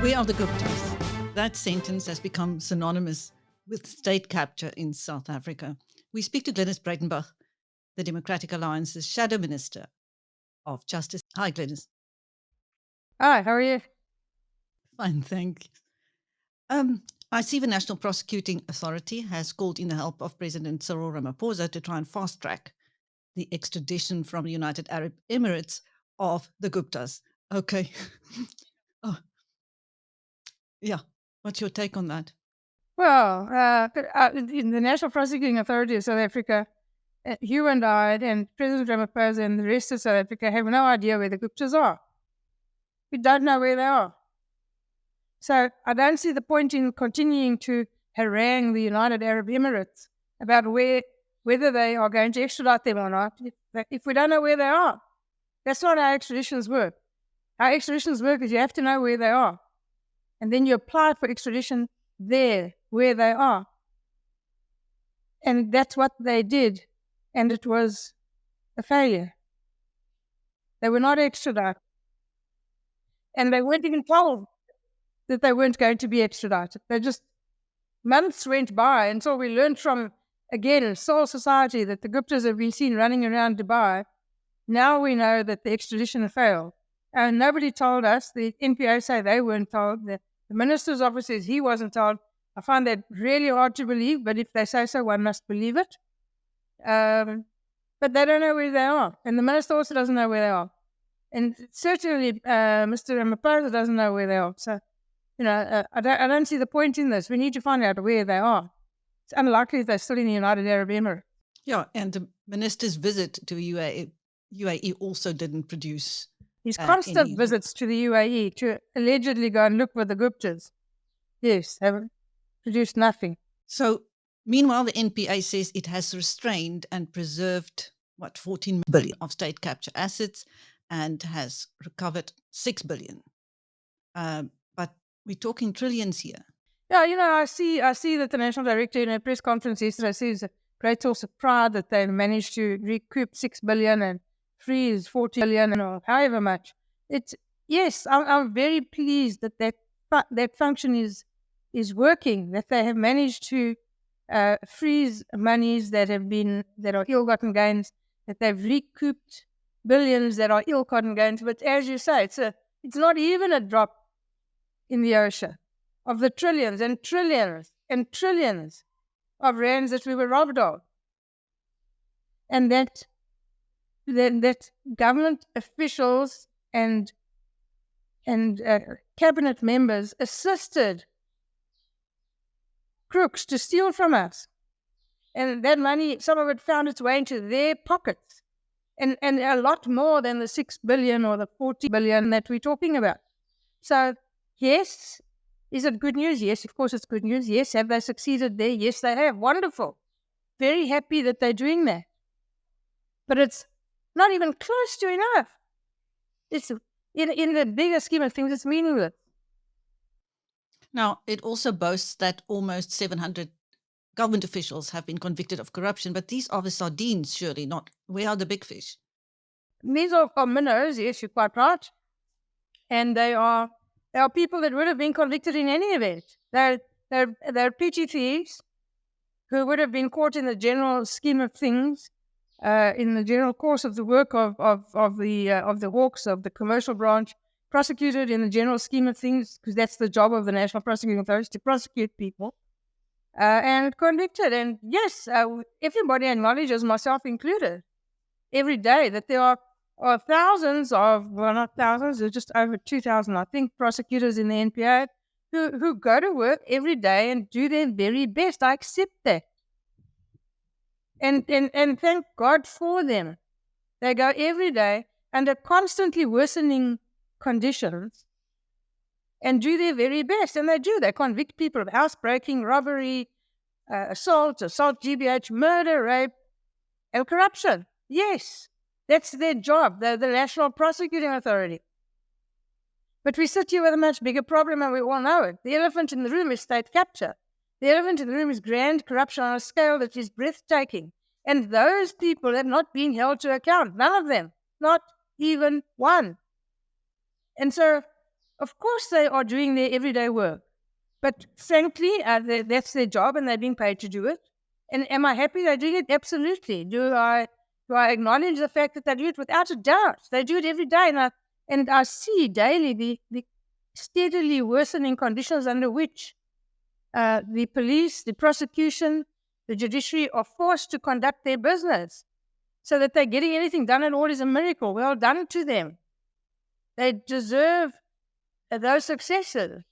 We are the Guptas. That sentence has become synonymous with state capture in South Africa. We speak to Glynnis Breytenbach, the Democratic Alliance's Shadow Minister of Justice. Hi, Glynnis. Hi, how are you? Fine, thank you. I see the National Prosecuting Authority has called in the help of President Cyril Ramaphosa to try and fast-track the extradition from the United Arab Emirates of the Guptas. Okay. Oh, yeah. What's your take on that? Well, in the National Prosecuting Authority of South Africa, you and I and President Ramaphosa and the rest of South Africa have no idea where the Guptas are. We don't know where they are. So I don't see the point in continuing to harangue the United Arab Emirates about whether they are going to extradite them or not if we don't know where they are. That's not how extraditions work. How extraditions work is you have to know where they are. And then you apply for extradition there, where they are. And that's what they did. And it was a failure. They were not extradited. And they weren't even told that they weren't going to be extradited. They just, months went by until we learned from, again, Soul Society that the Guptas have been seen running around Dubai. Now we know that the extradition failed. And nobody told us. The NPO say they weren't told. The minister's office says he wasn't told. I find that really hard to believe, but if they say so, one must believe it. But they don't know where they are. And the minister also doesn't know where they are. And certainly Mr. Ramaphosa doesn't know where they are. So, I don't see the point in this. We need to find out where they are. It's unlikely they're still in the United Arab Emirates. Yeah, and the minister's visit to UAE also didn't produce his constant visits to the UAE to allegedly go and look for the Guptas. Yes, haven't produced nothing. So, meanwhile, the NPA says it has restrained and preserved, 14 billion of state capture assets and has recovered 6 billion. But we're talking trillions here. Yeah, I see that the National Director in a press conference yesterday says a great source of pride that they managed to recoup 6 billion and freeze 40 billion or however much. Yes, I'm very pleased that function is working, that they have managed to freeze monies that are ill-gotten gains, that they've recouped billions that are ill-gotten gains. But as you say, it's not even a drop in the ocean of the trillions and trillions and trillions of rands that we were robbed of. And that government officials and cabinet members assisted crooks to steal from us. And that money, some of it found its way into their pockets. And a lot more than the 6 billion or the 40 billion that we're talking about. So, yes, is it good news? Yes, of course it's good news. Yes, have they succeeded there? Yes, they have. Wonderful. Very happy that they're doing that. But it's not even close to enough. It's in the bigger scheme of things, it's meaningless. Now, it also boasts that almost 700 government officials have been convicted of corruption, but these are the sardines, surely not. Where are the big fish? These are minnows, yes, you're quite right. And they are people that would have been convicted in any event. They're petty thieves who would have been caught in the general scheme of things, in the general course of the work of the hawks of the commercial branch, prosecuted in the general scheme of things, because that's the job of the National Prosecuting Authority, to prosecute people, and convicted. And yes, everybody acknowledges, myself included, every day that there are thousands of, well, not thousands, there's just over 2,000, I think, prosecutors in the NPA who go to work every day and do their very best. I accept that. And thank God for them. They go every day under constantly worsening conditions and do their very best. And they do. They convict people of housebreaking, robbery, assault, GBH, murder, rape, and corruption. Yes, that's their job. They're the National Prosecuting Authority. But we sit here with a much bigger problem, and we all know it. The elephant in the room is state capture. The elephant in the room is grand corruption on a scale that is breathtaking. And those people have not been held to account. None of them. Not even one. And so Of course, they are doing their everyday work. But frankly, that's their job and they're being paid to do it. And am I happy they're doing it? Absolutely. Do I acknowledge the fact that they do it? Without a doubt. They do it every day. And I see daily the steadily worsening conditions under which the police, the prosecution, the judiciary are forced to conduct their business. So that they're getting anything done at all is a miracle. Well done to them. They deserve those successes.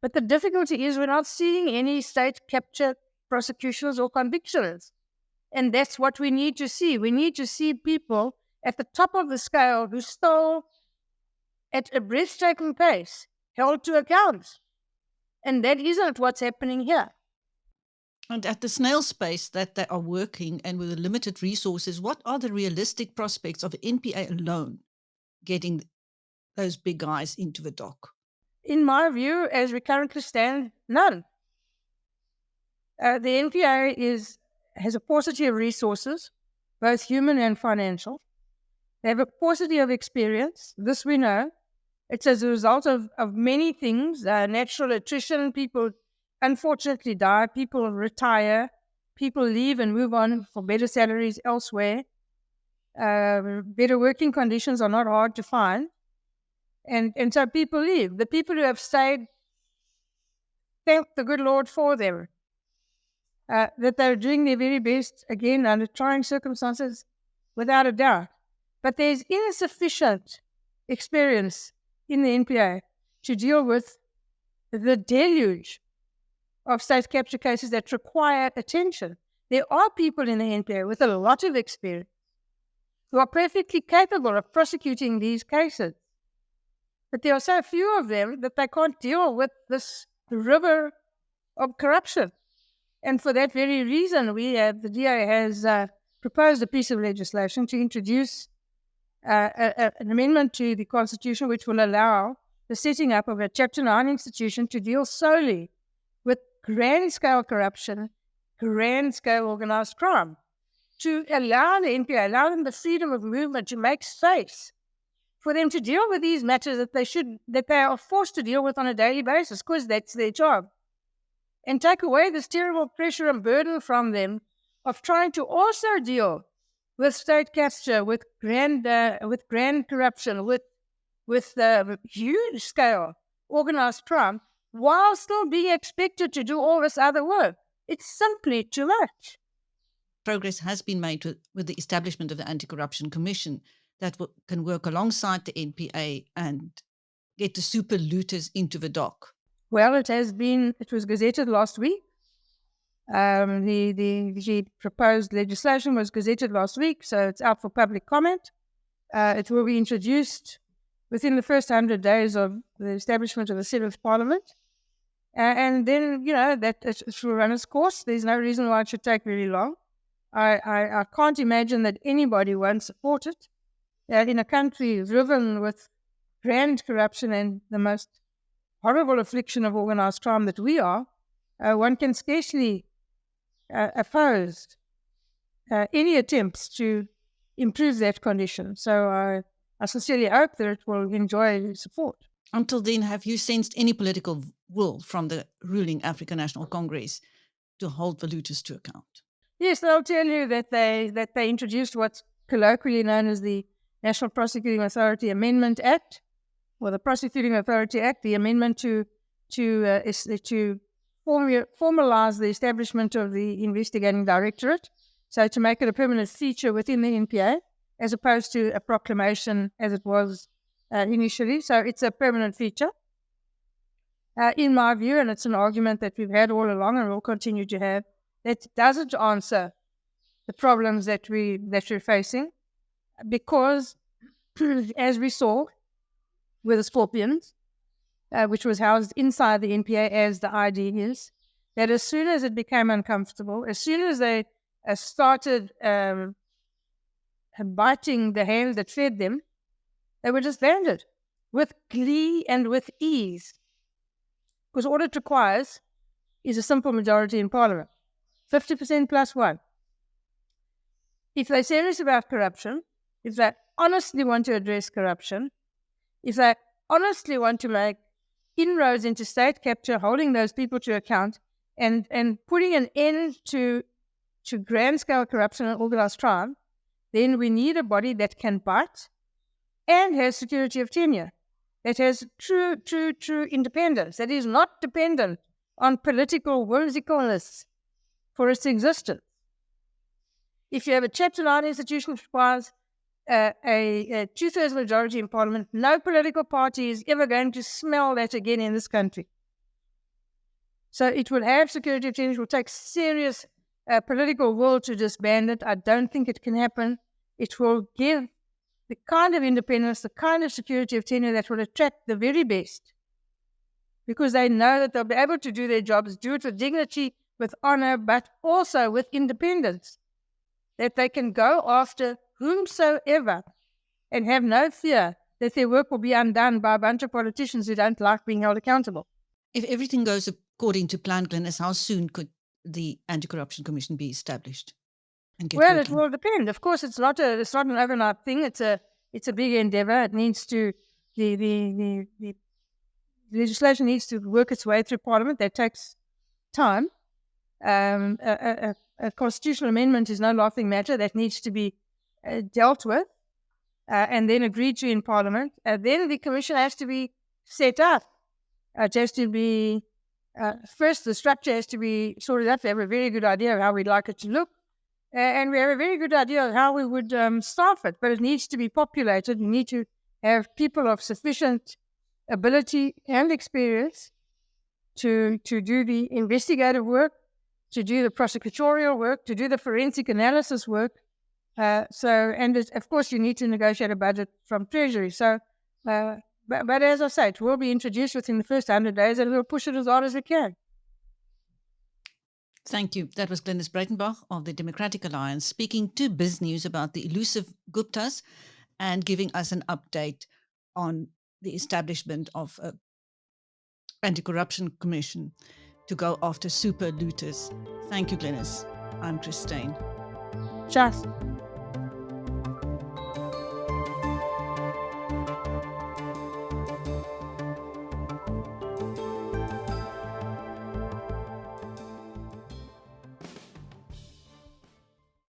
But the difficulty is we're not seeing any state capture prosecutions or convictions. And that's what we need to see. We need to see people at the top of the scale who stole at a breathtaking pace held to account. And that isn't what's happening here. And at the snail's pace that they are working and with the limited resources, what are the realistic prospects of NPA alone getting those big guys into the dock? In my view, as we currently stand, none. The NPA has a paucity of resources, both human and financial. They have a paucity of experience. This we know. It's as a result of many things, natural attrition. People unfortunately die. People retire. People leave and move on for better salaries elsewhere. Better working conditions are not hard to find. And so people leave. The people who have stayed, thank the good Lord for them. That they're doing their very best, again, under trying circumstances, without a doubt. But there's insufficient experience in the NPA to deal with the deluge of state capture cases that require attention. There are people in the NPA with a lot of experience who are perfectly capable of prosecuting these cases. But there are so few of them that they can't deal with this river of corruption. And for that very reason, the DA has proposed a piece of legislation to introduce an amendment to the Constitution which will allow the setting up of a Chapter 9 institution to deal solely with grand-scale corruption, grand-scale organized crime, to allow the NPA, allow them the freedom of movement to make space for them to deal with these matters that they are forced to deal with on a daily basis because that's their job. And take away this terrible pressure and burden from them of trying to also deal with state capture, with grand corruption, with huge scale organized crime, while still being expected to do all this other work. It's simply too much. Progress has been made with the establishment of the Anti-Corruption Commission that can work alongside the NPA and get the super looters into the dock. Well, it was gazetted last week. The proposed legislation was gazetted last week, so it's out for public comment. It will be introduced within the first 100 days of the establishment of the 7th Parliament. And then, that it will run its course. There's no reason why it should take very long. I can't imagine that anybody won't support it. In a country riven with grand corruption and the most horrible affliction of organized crime that we are, one can scarcely oppose any attempts to improve that condition. So I sincerely hope that it will enjoy support. Until then, have you sensed any political will from the ruling African National Congress to hold the looters to account? Yes, they'll tell you that they introduced what's colloquially known as the National Prosecuting Authority Amendment Act, or the Prosecuting Authority Act, the amendment to formalize the establishment of the Investigating Directorate, so to make it a permanent feature within the NPA, as opposed to a proclamation as it was initially. So it's a permanent feature. In my view, and it's an argument that we've had all along and will continue to have, that doesn't answer the problems that we're facing, because as we saw with the Scorpions, which was housed inside the NPA as the ID is, that as soon as it became uncomfortable, as soon as they started biting the hand that fed them, they were just landed with glee and with ease. Because all it requires is a simple majority in Parliament, 50% plus one. If they're serious about corruption, if they honestly want to address corruption, if they honestly want to make inroads into state capture, holding those people to account, and putting an end to grand-scale corruption and organized crime, then we need a body that can bite and has security of tenure, that has true independence, that is not dependent on political whimsicalness for its existence. If you have a Chapter 9 institution which requires a two-thirds majority in Parliament, no political party is ever going to smell that again in this country. So it will have security of tenure. It will take serious political will to disband it. I don't think it can happen. It will give the kind of independence, the kind of security of tenure that will attract the very best, because they know that they'll be able to do their jobs, do it with dignity, with honor, but also with independence, that they can go after whomsoever and have no fear that their work will be undone by a bunch of politicians who don't like being held accountable. If everything goes according to plan, Glynnis, how soon could the Anti-Corruption Commission be established and get Well, working? it will depend. Of course, it's not an overnight thing. It's a big endeavor. It needs to the legislation needs to work its way through Parliament. That takes time. A constitutional amendment is no laughing matter. That needs to be dealt with and then agreed to in Parliament. Then the Commission has to be set up. It has to be first, the structure has to be sorted out. We have a very good idea of how we'd like it to look. And we have a very good idea of how we would staff it, but it needs to be populated. We need to have people of sufficient ability and experience to do the investigative work, to do the prosecutorial work, to do the forensic analysis work. Of course, you need to negotiate a budget from Treasury. So, but as I say, it will be introduced within the first 100 days, and we'll push it as hard as we can. Thank you. That was Glynnis Breytenbach of the Democratic Alliance speaking to Biz News about the elusive Guptas and giving us an update on the establishment of an anti-corruption commission to go after super looters. Thank you, Glynnis. I'm Christine. Just.